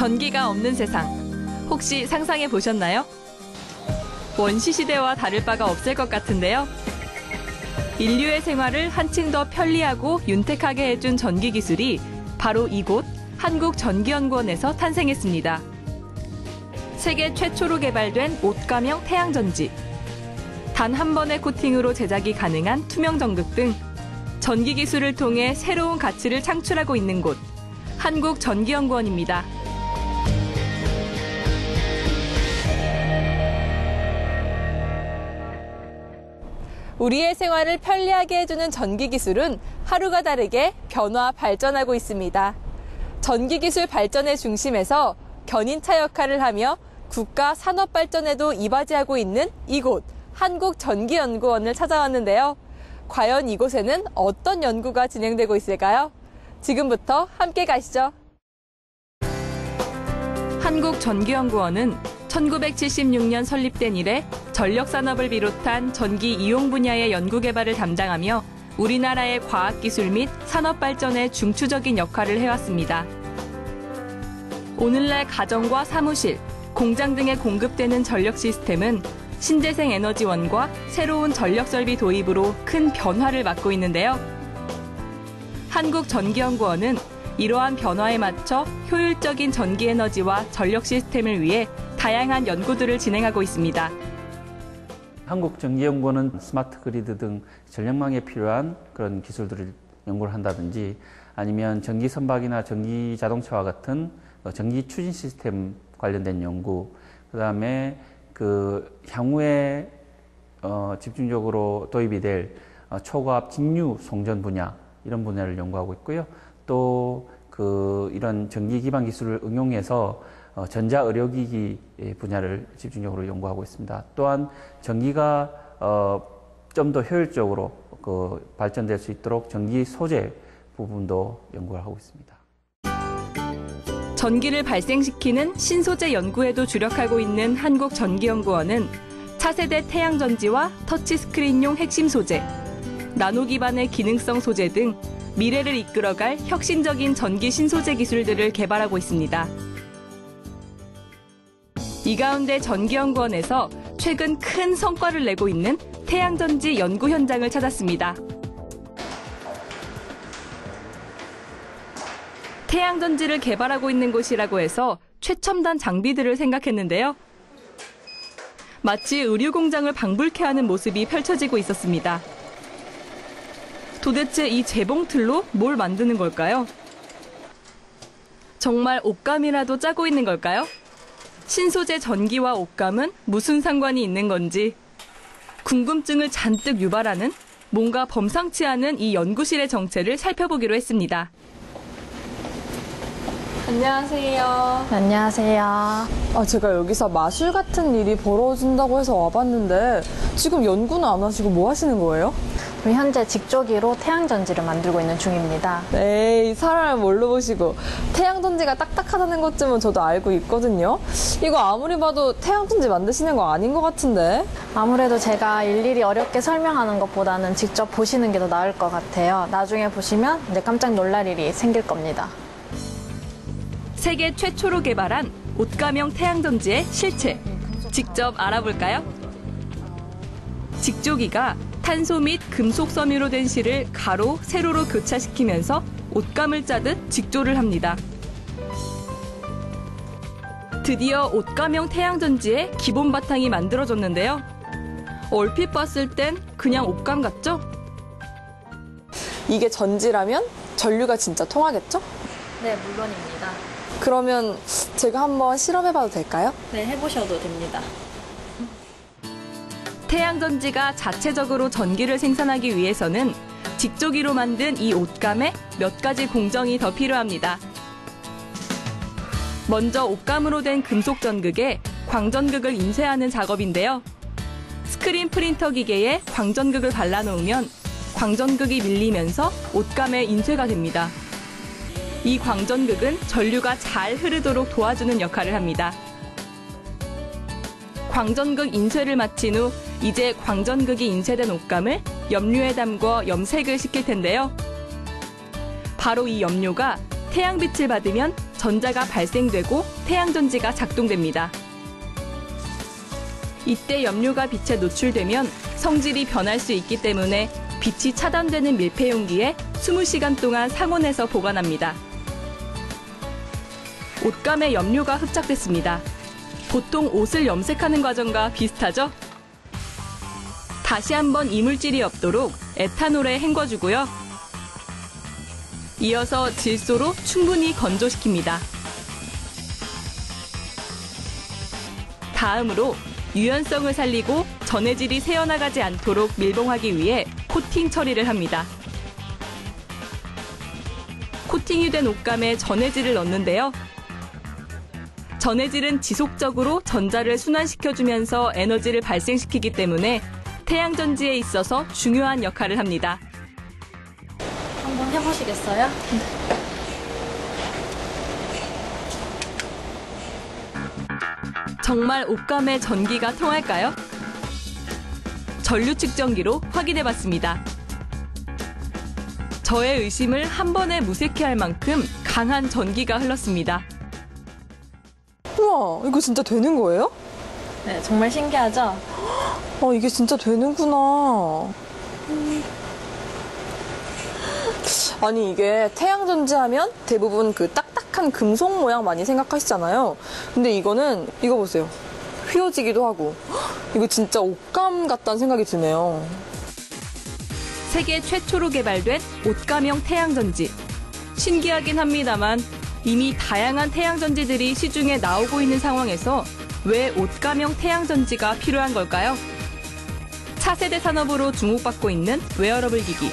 전기가 없는 세상, 혹시 상상해 보셨나요? 원시 시대와 다를 바가 없을 것 같은데요. 인류의 생활을 한층 더 편리하고 윤택하게 해준 전기 기술이 바로 이곳 한국전기연구원에서 탄생했습니다. 세계 최초로 개발된 옷가명 태양전지, 단 한 번의 코팅으로 제작이 가능한 투명 전극 등 전기 기술을 통해 새로운 가치를 창출하고 있는 곳, 한국전기연구원입니다. 우리의 생활을 편리하게 해주는 전기 기술은 하루가 다르게 변화, 발전하고 있습니다. 전기 기술 발전의 중심에서 견인차 역할을 하며 국가 산업 발전에도 이바지하고 있는 이곳 한국전기연구원을 찾아왔는데요. 과연 이곳에는 어떤 연구가 진행되고 있을까요? 지금부터 함께 가시죠. 한국전기연구원은 1976년 설립된 이래 전력산업을 비롯한 전기 이용 분야의 연구개발을 담당하며 우리나라의 과학기술 및 산업 발전에 중추적인 역할을 해왔습니다. 오늘날 가정과 사무실, 공장 등에 공급되는 전력 시스템은 신재생 에너지원과 새로운 전력 설비 도입으로 큰 변화를 맞고 있는데요. 한국전기연구원은 이러한 변화에 맞춰 효율적인 전기 에너지와 전력 시스템을 위해 다양한 연구들을 진행하고 있습니다. 한국전기연구원은 스마트 그리드 등 전력망에 필요한 그런 기술들을 연구를 한다든지 아니면 전기 선박이나 전기 자동차와 같은 전기 추진 시스템 관련된 연구, 그다음에 향후에 집중적으로 도입이 될 초고압 직류 송전 분야, 이런 분야를 연구하고 있고요. 또 이런 전기 기반 기술을 응용해서 전자 의료기기 분야를 집중적으로 연구하고 있습니다. 또한 전기가 좀 더 효율적으로 발전될 수 있도록 전기 소재 부분도 연구를 하고 있습니다. 전기를 발생시키는 신소재 연구에도 주력하고 있는 한국전기연구원은 차세대 태양전지와 터치스크린용 핵심 소재, 나노 기반의 기능성 소재 등 미래를 이끌어갈 혁신적인 전기 신소재 기술들을 개발하고 있습니다. 이 가운데 전기연구원에서 최근 큰 성과를 내고 있는 태양전지 연구 현장을 찾았습니다. 태양전지를 개발하고 있는 곳이라고 해서 최첨단 장비들을 생각했는데요. 마치 의류공장을 방불케 하는 모습이 펼쳐지고 있었습니다. 도대체 이 재봉틀로 뭘 만드는 걸까요? 정말 옷감이라도 짜고 있는 걸까요? 신소재 전기와 옷감은 무슨 상관이 있는 건지 궁금증을 잔뜩 유발하는 뭔가 범상치 않은 이 연구실의 정체를 살펴보기로 했습니다. 안녕하세요. 안녕하세요. 제가 여기서 마술 같은 일이 벌어진다고 해서 와봤는데 지금 연구는 안 하시고 뭐 하시는 거예요? 우리 현재 직조기로 태양전지를 만들고 있는 중입니다. 에이, 사람을 뭘로 보시고. 태양전지가 딱딱하다는 것쯤은 저도 알고 있거든요. 이거 아무리 봐도 태양전지 만드시는 거 아닌 것 같은데? 아무래도 제가 일일이 어렵게 설명하는 것보다는 직접 보시는 게 더 나을 것 같아요. 나중에 보시면 이제 깜짝 놀랄 일이 생길 겁니다. 세계 최초로 개발한 옷가명 태양전지의 실체, 직접 알아볼까요? 직조기가 탄소 및 금속 섬유로 된 실을 가로, 세로로 교차시키면서 옷감을 짜듯 직조를 합니다. 드디어 옷가명 태양전지의 기본 바탕이 만들어졌는데요. 얼핏 봤을 땐 그냥 옷감 같죠? 이게 전지라면 전류가 진짜 통하겠죠? 네, 물론입니다. 그러면 제가 한번 실험해봐도 될까요? 네, 해보셔도 됩니다. 태양전지가 자체적으로 전기를 생산하기 위해서는 직조기로 만든 이 옷감에 몇 가지 공정이 더 필요합니다. 먼저 옷감으로 된 금속 전극에 광전극을 인쇄하는 작업인데요. 스크린 프린터 기계에 광전극을 발라놓으면 광전극이 밀리면서 옷감에 인쇄가 됩니다. 이 광전극은 전류가 잘 흐르도록 도와주는 역할을 합니다. 광전극 인쇄를 마친 후 이제 광전극이 인쇄된 옷감을 염료에 담궈 염색을 시킬 텐데요. 바로 이 염료가 태양빛을 받으면 전자가 발생되고 태양전지가 작동됩니다. 이때 염료가 빛에 노출되면 성질이 변할 수 있기 때문에 빛이 차단되는 밀폐용기에 20시간 동안 상온에서 보관합니다. 옷감에 염료가 흡착됐습니다. 보통 옷을 염색하는 과정과 비슷하죠? 다시 한번 이물질이 없도록 에탄올에 헹궈주고요. 이어서 질소로 충분히 건조시킵니다. 다음으로 유연성을 살리고 전해질이 새어나가지 않도록 밀봉하기 위해 코팅 처리를 합니다. 코팅이 된 옷감에 전해질을 넣는데요. 전해질은 지속적으로 전자를 순환시켜주면서 에너지를 발생시키기 때문에 태양전지에 있어서 중요한 역할을 합니다. 한번 해보시겠어요? 정말 옷감에 전기가 통할까요? 전류 측정기로 확인해봤습니다. 저의 의심을 한 번에 무색해 할 만큼 강한 전기가 흘렀습니다. 우와, 이거 진짜 되는 거예요? 네, 정말 신기하죠? 이게 진짜 되는구나. 아니, 이게 태양전지 하면 대부분 그 딱딱한 금속 모양 많이 생각하시잖아요. 근데 이거는, 이거 보세요. 휘어지기도 하고. 이거 진짜 옷감 같다는 생각이 드네요. 세계 최초로 개발된 옷감형 태양전지. 신기하긴 합니다만 이미 다양한 태양전지들이 시중에 나오고 있는 상황에서 왜 옷감형 태양전지가 필요한 걸까요? 차세대 산업으로 주목받고 있는 웨어러블 기기.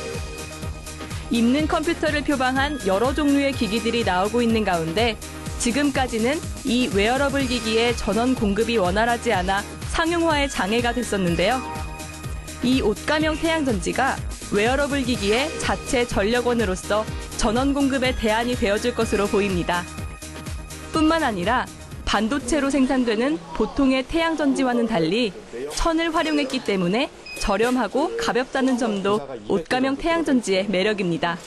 입는 컴퓨터를 표방한 여러 종류의 기기들이 나오고 있는 가운데 지금까지는 이 웨어러블 기기의 전원 공급이 원활하지 않아 상용화에 장애가 됐었는데요. 이 옷감형 태양전지가 웨어러블 기기의 자체 전력원으로서 전원 공급의 대안이 되어줄 것으로 보입니다. 뿐만 아니라 반도체로 생산되는 보통의 태양전지와는 달리 천을 활용했기 때문에 저렴하고 가볍다는 점도 옷감형 태양전지의 매력입니다.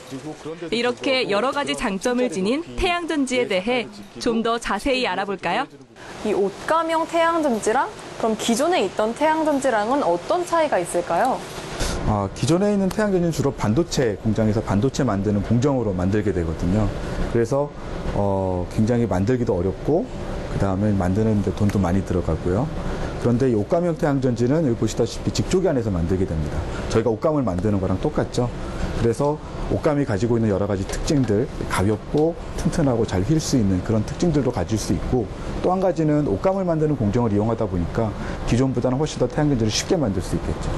이렇게 여러 가지 장점을 지닌 태양전지에 대해 좀 더 자세히 알아볼까요? 이 옷감형 태양전지랑 그럼 기존에 있던 태양전지랑은 어떤 차이가 있을까요? 기존에 있는 태양전지는 주로 반도체 공장에서 반도체 만드는 공정으로 만들게 되거든요. 그래서 굉장히 만들기도 어렵고 그 다음에 만드는 데 돈도 많이 들어가고요. 그런데 이 옷감형 태양전지는 여기 보시다시피 직조기 안에서 만들게 됩니다. 저희가 옷감을 만드는 거랑 똑같죠. 그래서 옷감이 가지고 있는 여러 가지 특징들, 가볍고 튼튼하고 잘 휠 수 있는 그런 특징들도 가질 수 있고, 또 한 가지는 옷감을 만드는 공정을 이용하다 보니까 기존보다는 훨씬 더 태양전지를 쉽게 만들 수 있겠죠.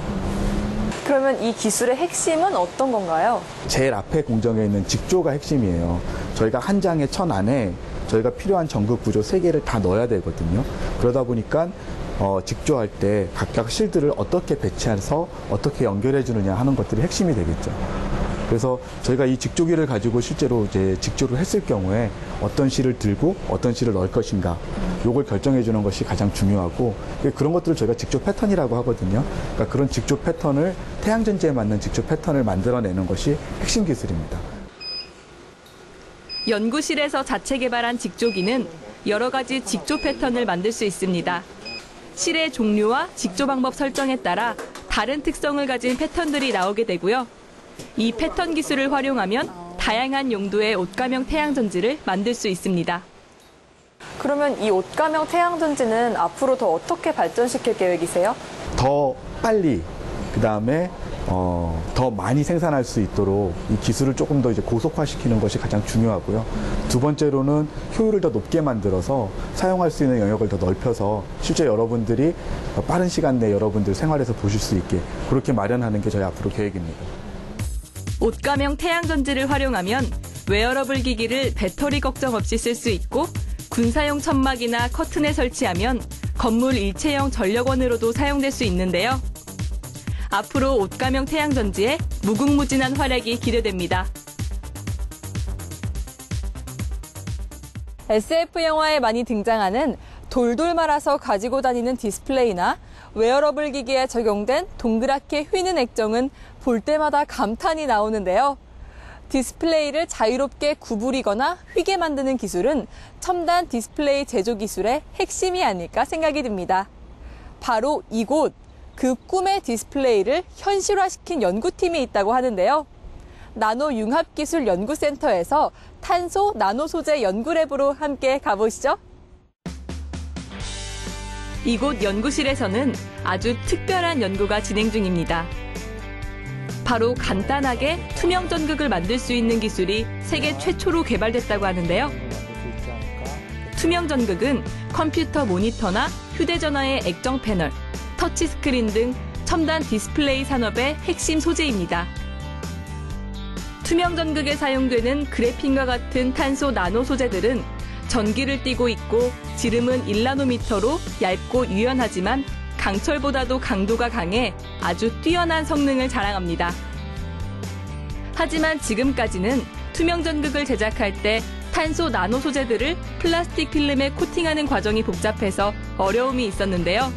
그러면 이 기술의 핵심은 어떤 건가요? 제일 앞에 공정에 있는 직조가 핵심이에요. 저희가 한 장의 천 안에 저희가 필요한 전극 구조 3개를 다 넣어야 되거든요. 그러다 보니까 직조할 때 각각 실들을 어떻게 배치해서 어떻게 연결해 주느냐 하는 것들이 핵심이 되겠죠. 그래서 저희가 이 직조기를 가지고 실제로 이제 직조를 했을 경우에 어떤 실을 들고 어떤 실을 넣을 것인가, 요걸 결정해 주는 것이 가장 중요하고, 그런 것들을 저희가 직조 패턴이라고 하거든요. 그러니까 그런 직조 패턴을, 태양전지에 맞는 직조 패턴을 만들어내는 것이 핵심 기술입니다. 연구실에서 자체 개발한 직조기는 여러 가지 직조 패턴을 만들 수 있습니다. 실의 종류와 직조 방법 설정에 따라 다른 특성을 가진 패턴들이 나오게 되고요. 이 패턴 기술을 활용하면 다양한 용도의 옷감형 태양전지를 만들 수 있습니다. 그러면 이 옷감형 태양전지는 앞으로 더 어떻게 발전시킬 계획이세요? 더 빨리, 그 다음에 더 많이 생산할 수 있도록 이 기술을 조금 더 이제 고속화시키는 것이 가장 중요하고요. 두 번째로는 효율을 더 높게 만들어서 사용할 수 있는 영역을 더 넓혀서 실제 여러분들이 빠른 시간 내에 여러분들 생활에서 보실 수 있게 그렇게 마련하는 게 저희 앞으로 계획입니다. 옷감형 태양전지를 활용하면 웨어러블 기기를 배터리 걱정 없이 쓸 수 있고, 군사용 천막이나 커튼에 설치하면 건물 일체형 전력원으로도 사용될 수 있는데요. 앞으로 옷감형 태양전지의 무궁무진한 활약이 기대됩니다. SF 영화에 많이 등장하는 돌돌 말아서 가지고 다니는 디스플레이나 웨어러블 기기에 적용된 동그랗게 휘는 액정은 볼 때마다 감탄이 나오는데요. 디스플레이를 자유롭게 구부리거나 휘게 만드는 기술은 첨단 디스플레이 제조 기술의 핵심이 아닐까 생각이 듭니다. 바로 이곳, 그 꿈의 디스플레이를 현실화시킨 연구팀이 있다고 하는데요. 나노융합기술연구센터에서 탄소 나노 소재 연구랩으로 함께 가보시죠. 이곳 연구실에서는 아주 특별한 연구가 진행 중입니다. 바로 간단하게 투명 전극을 만들 수 있는 기술이 세계 최초로 개발됐다고 하는데요. 투명 전극은 컴퓨터 모니터나 휴대전화의 액정 패널, 터치스크린 등 첨단 디스플레이 산업의 핵심 소재입니다. 투명 전극에 사용되는 그래핀과 같은 탄소 나노 소재들은 전기를 띠고 있고 지름은 1나노미터로 얇고 유연하지만 강철보다도 강도가 강해 아주 뛰어난 성능을 자랑합니다. 하지만 지금까지는 투명 전극을 제작할 때 탄소 나노 소재들을 플라스틱 필름에 코팅하는 과정이 복잡해서 어려움이 있었는데요.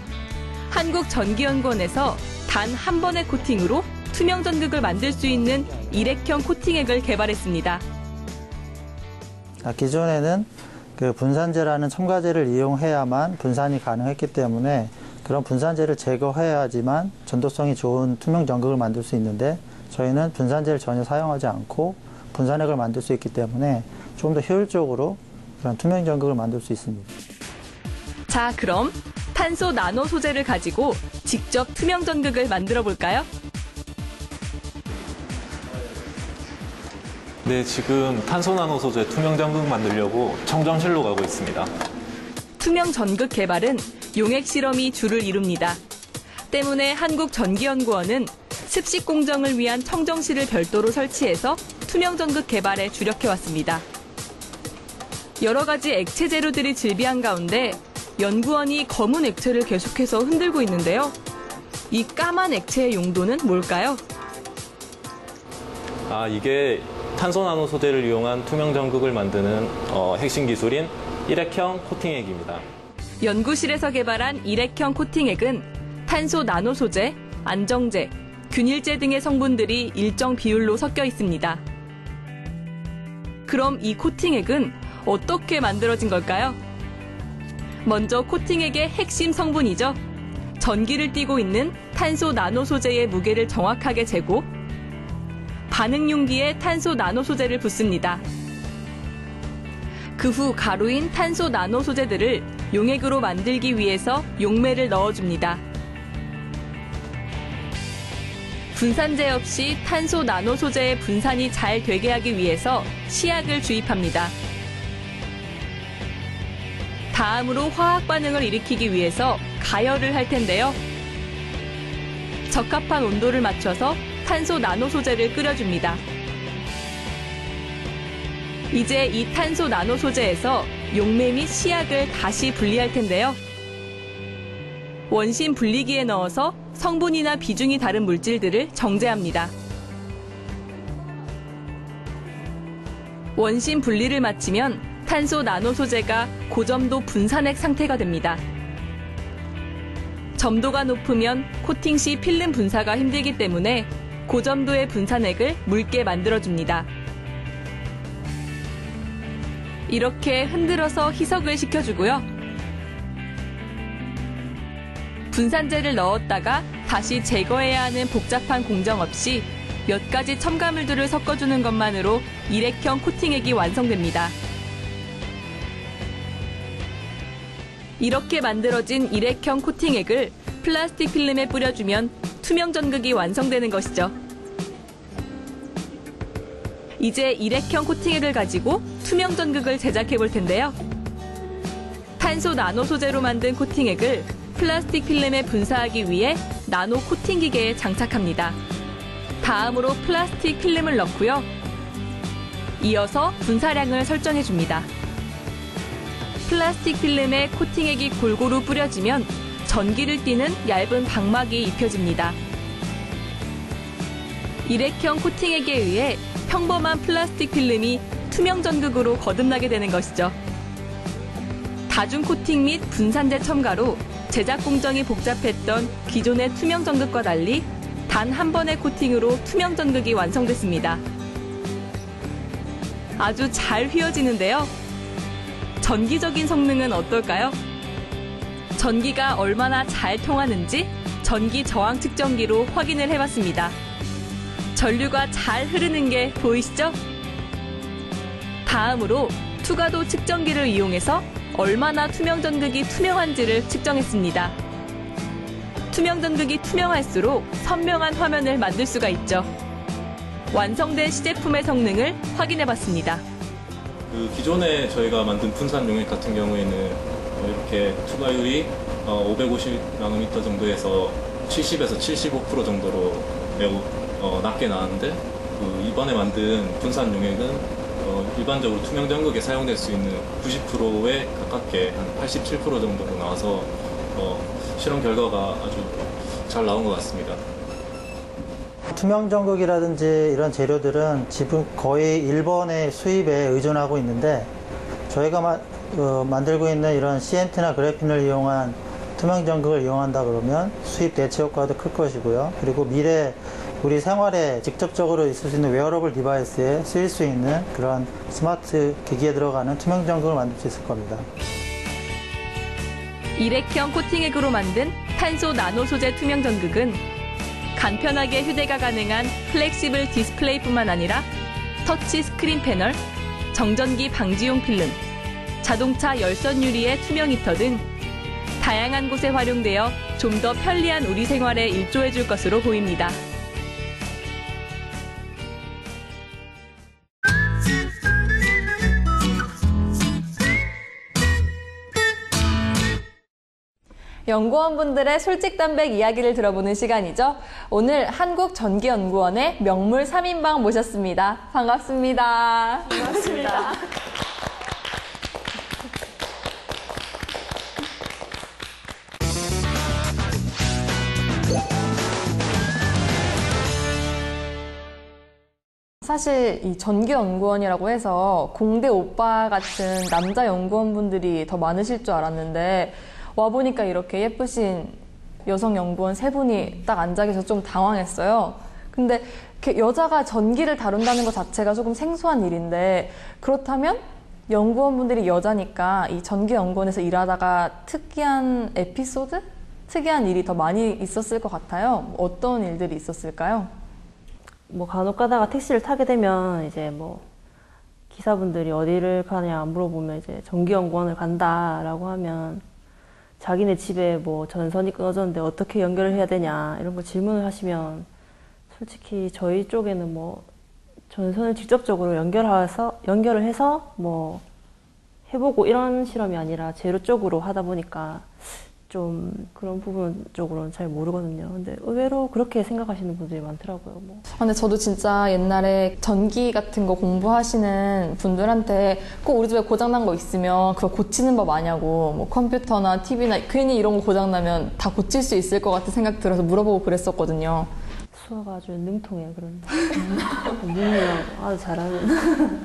한국전기연구원에서 단 한 번의 코팅으로 투명 전극을 만들 수 있는 일액형 코팅액을 개발했습니다. 기존에는 그 분산재라는 첨가제를 이용해야만 분산이 가능했기 때문에 그런 분산재를 제거해야지만 전도성이 좋은 투명 전극을 만들 수 있는데 저희는 분산재를 전혀 사용하지 않고 분산액을 만들 수 있기 때문에 조금 더 효율적으로 그런 투명 전극을 만들 수 있습니다. 자, 그럼 탄소 나노 소재를 가지고 직접 투명 전극을 만들어 볼까요? 네, 지금 탄소 나노 소재 투명 전극 만들려고 청정실로 가고 있습니다. 투명 전극 개발은 용액 실험이 주를 이룹니다. 때문에 한국전기연구원은 습식 공정을 위한 청정실을 별도로 설치해서 투명 전극 개발에 주력해왔습니다. 여러 가지 액체 재료들이 질비한 가운데 연구원이 검은 액체를 계속해서 흔들고 있는데요. 이 까만 액체의 용도는 뭘까요? 이게 탄소 나노 소재를 이용한 투명 전극을 만드는 핵심 기술인 일액형 코팅액입니다. 연구실에서 개발한 일액형 코팅액은 탄소 나노 소재, 안정제, 균일제 등의 성분들이 일정 비율로 섞여 있습니다. 그럼 이 코팅액은 어떻게 만들어진 걸까요? 먼저 코팅액의 핵심 성분이죠. 전기를 띠고 있는 탄소 나노 소재의 무게를 정확하게 재고 반응 용기에 탄소 나노 소재를 붓습니다. 그 후 가루인 탄소 나노 소재들을 용액으로 만들기 위해서 용매를 넣어줍니다. 분산재 없이 탄소 나노 소재의 분산이 잘 되게 하기 위해서 시약을 주입합니다. 다음으로 화학 반응을 일으키기 위해서 가열을 할 텐데요. 적합한 온도를 맞춰서 탄소 나노 소재를 끓여줍니다. 이제 이 탄소 나노 소재에서 용매 및 시약을 다시 분리할 텐데요. 원심 분리기에 넣어서 성분이나 비중이 다른 물질들을 정제합니다. 원심 분리를 마치면 탄소 나노 소재가 고점도 분산액 상태가 됩니다. 점도가 높으면 코팅 시 필름 분사가 힘들기 때문에 고점도의 분산액을 묽게 만들어줍니다. 이렇게 흔들어서 희석을 시켜주고요. 분산재를 넣었다가 다시 제거해야 하는 복잡한 공정 없이 몇 가지 첨가물들을 섞어주는 것만으로 일액형 코팅액이 완성됩니다. 이렇게 만들어진 일액형 코팅액을 플라스틱 필름에 뿌려주면 투명 전극이 완성되는 것이죠. 이제 일액형 코팅액을 가지고 투명 전극을 제작해 볼 텐데요. 탄소 나노 소재로 만든 코팅액을 플라스틱 필름에 분사하기 위해 나노 코팅 기계에 장착합니다. 다음으로 플라스틱 필름을 넣고요. 이어서 분사량을 설정해 줍니다. 플라스틱 필름에 코팅액이 골고루 뿌려지면 전기를 띠는 얇은 방막이 입혀집니다. 일액형 코팅액에 의해 평범한 플라스틱 필름이 투명 전극으로 거듭나게 되는 것이죠. 다중 코팅 및 분산재 첨가로 제작 공정이 복잡했던 기존의 투명 전극과 달리 단 한 번의 코팅으로 투명 전극이 완성됐습니다. 아주 잘 휘어지는데요. 전기적인 성능은 어떨까요? 전기가 얼마나 잘 통하는지 전기 저항 측정기로 확인을 해봤습니다. 전류가 잘 흐르는 게 보이시죠? 다음으로 투과도 측정기를 이용해서 얼마나 투명 전극이 투명한지를 측정했습니다. 투명 전극이 투명할수록 선명한 화면을 만들 수가 있죠. 완성된 시제품의 성능을 확인해봤습니다. 기존에 저희가 만든 분산 용액 같은 경우에는 이렇게 투과율이 550나노미터 정도에서 70에서 75% 정도로 매우 낮게 나왔는데 이번에 만든 분산 용액은 일반적으로 투명 전극에 사용될 수 있는 90%에 가깝게 한 87% 정도로 나와서 실험 결과가 아주 잘 나온 것 같습니다. 투명 전극이라든지 이런 재료들은 지금 거의 일본의 수입에 의존하고 있는데 저희가 만들고 있는 이런 CNT나 그래핀을 이용한 투명 전극을 이용한다 그러면 수입 대체 효과도 클 것이고요. 그리고 미래 우리 생활에 직접적으로 있을 수 있는 웨어러블 디바이스에 쓰일 수 있는 그런 스마트 기기에 들어가는 투명 전극을 만들 수 있을 겁니다. 일회형 코팅액으로 만든 탄소 나노 소재 투명 전극은 간편하게 휴대가 가능한 플렉시블 디스플레이뿐만 아니라 터치 스크린 패널, 정전기 방지용 필름, 자동차 열선 유리의 투명 히터 등 다양한 곳에 활용되어 좀 더 편리한 우리 생활에 일조해 줄 것으로 보입니다. 연구원분들의 솔직담백 이야기를 들어보는 시간이죠. 오늘 한국전기연구원의 명물 3인방 모셨습니다. 반갑습니다. 반갑습니다. 사실 이 전기연구원이라고 해서 공대 오빠 같은 남자 연구원분들이 더 많으실 줄 알았는데 와보니까 이렇게 예쁘신 여성 연구원 3분이 딱 앉아 계셔서 좀 당황했어요. 근데 이렇게 여자가 전기를 다룬다는 것 자체가 조금 생소한 일인데 그렇다면 연구원분들이 여자니까 이 전기연구원에서 일하다가 특이한 에피소드? 특이한 일이 더 많이 있었을 것 같아요. 어떤 일들이 있었을까요? 간혹 가다가 택시를 타게 되면 이제 기사분들이 어디를 가냐 물어보면 이제 전기연구원을 간다라고 하면 자기네 집에 전선이 끊어졌는데 어떻게 연결을 해야 되냐 이런 거 질문을 하시면 솔직히 저희 쪽에는 전선을 직접적으로 연결을 해서 해보고 이런 실험이 아니라 재료 쪽으로 하다 보니까 좀 그런 부분 쪽으로는 잘 모르거든요. 근데 의외로 그렇게 생각하시는 분들이 많더라고요. 근데 저도 진짜 옛날에 전기 같은 거 공부하시는 분들한테 꼭 우리 집에 고장난 거 있으면 그거 고치는 법 아냐고 컴퓨터나 TV나 괜히 이런 거 고장나면 다 고칠 수 있을 것 같은 생각 들어서 물어보고 그랬었거든요. 수아가 아주 능통해요. 그런데 능이랑 아주 잘하는.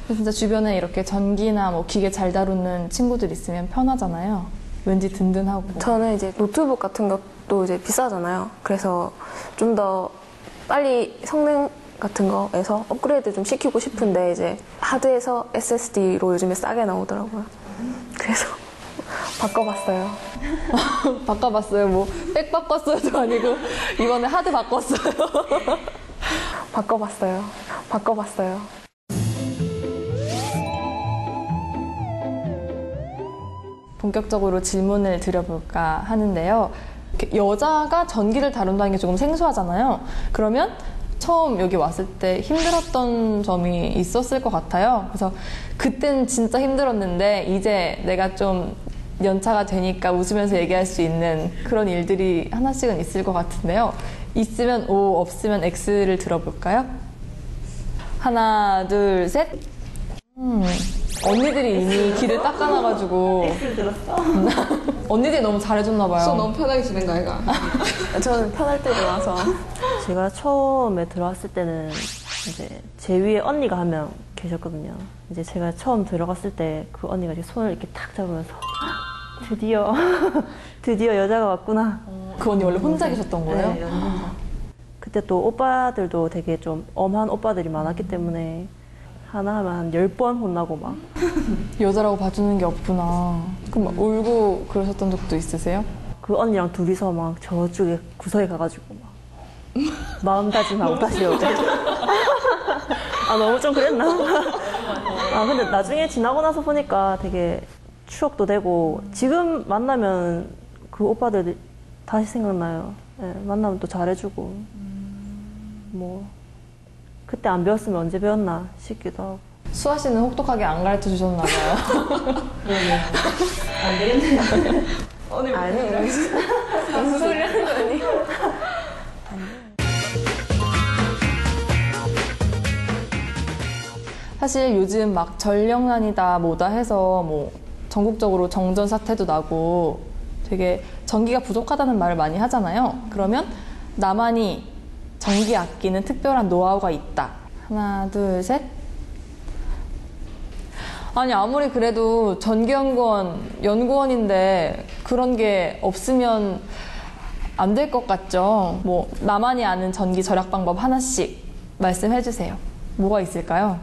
진짜 주변에 이렇게 전기나 기계 잘 다루는 친구들 있으면 편하잖아요. 왠지 든든하고. 저는 이제 노트북 같은 것도 이제 비싸잖아요. 그래서 좀 더 빨리 성능 같은 거에서 업그레이드 좀 시키고 싶은데 이제 하드에서 SSD로 요즘에 싸게 나오더라고요. 그래서 바꿔봤어요. 바꿔봤어요? 백 바꿨어요도 아니고 이번에 하드 바꿨어요. 바꿔봤어요. 본격적으로 질문을 드려볼까 하는데요. 여자가 전기를 다룬다는 게 조금 생소하잖아요. 그러면 처음 여기 왔을 때 힘들었던 점이 있었을 것 같아요. 그래서 그땐 진짜 힘들었는데 이제 내가 좀 연차가 되니까 웃으면서 얘기할 수 있는 그런 일들이 하나씩은 있을 것 같은데요. 있으면 O, 없으면 X를 들어볼까요? 하나, 둘, 셋. 언니들이 이미 길을 닦아놔가지고. X를 들었어? 언니들이 너무 잘해줬나봐요. 수업 너무 편하게 지낸 거 아이가? 저는 편할 때 들어와서. 제가 처음에 들어왔을 때는 이제 제 위에 언니가 한 명 계셨거든요. 이제 제가 처음 들어갔을 때 그 언니가 제 손을 이렇게 탁 잡으면서 드디어 여자가 왔구나. 그 언니 원래 혼자 계셨던 거예요? 네, 혼자. 그때 또 오빠들도 되게 좀 엄한 오빠들이 많았기 때문에 하나 하면 한 10번 혼나고 막. 여자라고 봐주는 게 없구나. 그럼 막 울고 그러셨던 적도 있으세요? 그 언니랑 둘이서 막 저쪽에 구석에 가가지고 막 마음 다짐하고 다시 오자. 아, 너무 좀 그랬나? 아, 근데 나중에 지나고 나서 보니까 되게 추억도 되고, 지금 만나면 그 오빠들 다시 생각나요. 네, 만나면 또 잘해주고, 뭐, 그때 안 배웠으면 언제 배웠나 싶기도 하고. 수아 씨는 혹독하게 안 가르쳐 주셨나 봐요. 안 되겠네. 아니, 무슨 소리 하는 거니? 사실 요즘 막 전력난이다 뭐다 해서 뭐 전국적으로 정전 사태도 나고 되게 전기가 부족하다는 말을 많이 하잖아요. 그러면 나만이 전기 아끼는 특별한 노하우가 있다. 하나, 둘, 셋. 아니, 아무리 그래도 연구원인데 그런 게 없으면 안 될 것 같죠? 뭐, 나만이 아는 전기 절약 방법 하나씩 말씀해 주세요. 뭐가 있을까요?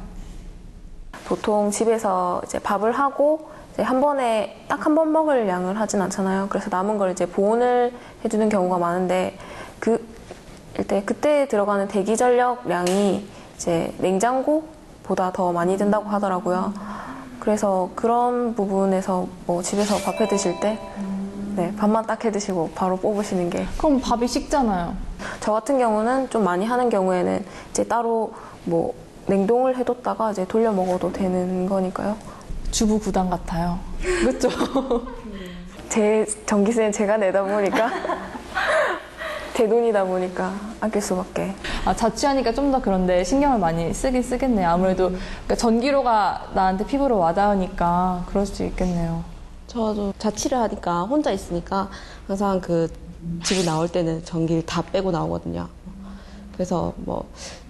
보통 집에서 이제 밥을 하고 이제 한 번에 딱 한 번 먹을 양을 하진 않잖아요. 그래서 남은 걸 이제 보온을 해주는 경우가 많은데 그때 들어가는 대기 전력량이 이제 냉장고보다 더 많이 든다고 하더라고요. 그래서 그런 부분에서 뭐 집에서 밥 해 드실 때 네, 밥만 딱 해 드시고 바로 뽑으시는 게. 그럼 밥이 식잖아요. 저 같은 경우는 좀 많이 하는 경우에는 이제 따로 뭐 냉동을 해뒀다가 이제 돌려 먹어도 되는 거니까요. 주부 구단 같아요. 그렇죠? 제 전기세는 제가 내다 보니까 제 돈이다 보니까 아낄 수밖에. 아, 자취하니까 좀 더 그런데 신경을 많이 쓰긴 쓰겠네요. 아무래도 그러니까 전기료가 나한테 피부로 와닿으니까 그럴 수 있겠네요. 저도 자취를 하니까 혼자 있으니까 항상 그 집을 나올 때는 전기를 다 빼고 나오거든요. 그래서 뭐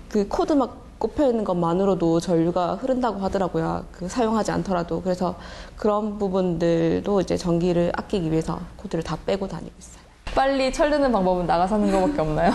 그 코드 막 꼽혀 있는 것만으로도 전류가 흐른다고 하더라고요. 그 사용하지 않더라도. 그래서 그런 부분들도 이제 전기를 아끼기 위해서 코드를 다 빼고 다니고 있어요. 빨리 철드는 방법은 나가 사는 것밖에 없나요?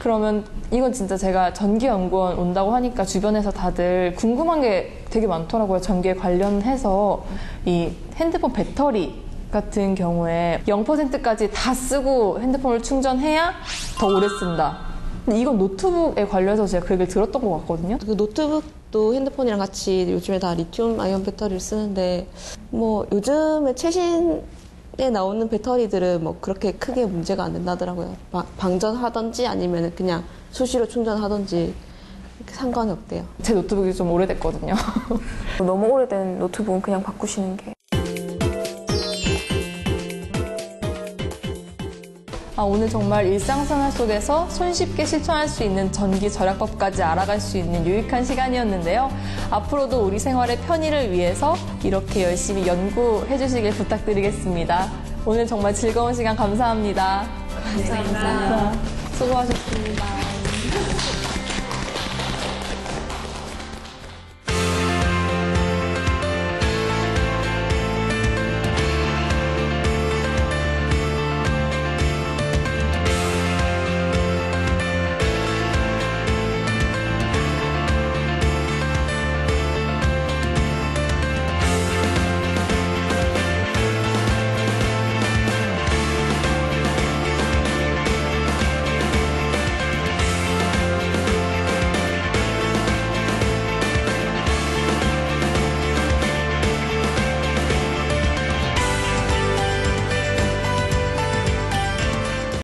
그러면 이건 진짜 제가 전기연구원 온다고 하니까 주변에서 다들 궁금한 게 되게 많더라고요. 전기에 관련해서 이 핸드폰 배터리 같은 경우에 0%까지 다 쓰고 핸드폰을 충전해야 더 오래 쓴다. 근데 이건 노트북에 관련해서 제가 그 얘기를 들었던 것 같거든요. 그 노트북도 핸드폰이랑 같이 요즘에 다 리튬 아이온 배터리를 쓰는데 뭐 요즘에 최신에 나오는 배터리들은 뭐 그렇게 크게 문제가 안 된다더라고요. 방전하던지 아니면 그냥 수시로 충전하던지 상관이 없대요. 제 노트북이 좀 오래됐거든요. 너무 오래된 노트북은 그냥 바꾸시는 게. 오늘 정말 일상생활 속에서 손쉽게 실천할 수 있는 전기 절약법까지 알아갈 수 있는 유익한 시간이었는데요. 앞으로도 우리 생활의 편의를 위해서 이렇게 열심히 연구해 주시길 부탁드리겠습니다. 오늘 정말 즐거운 시간 감사합니다. 감사합니다. 수고하셨습니다.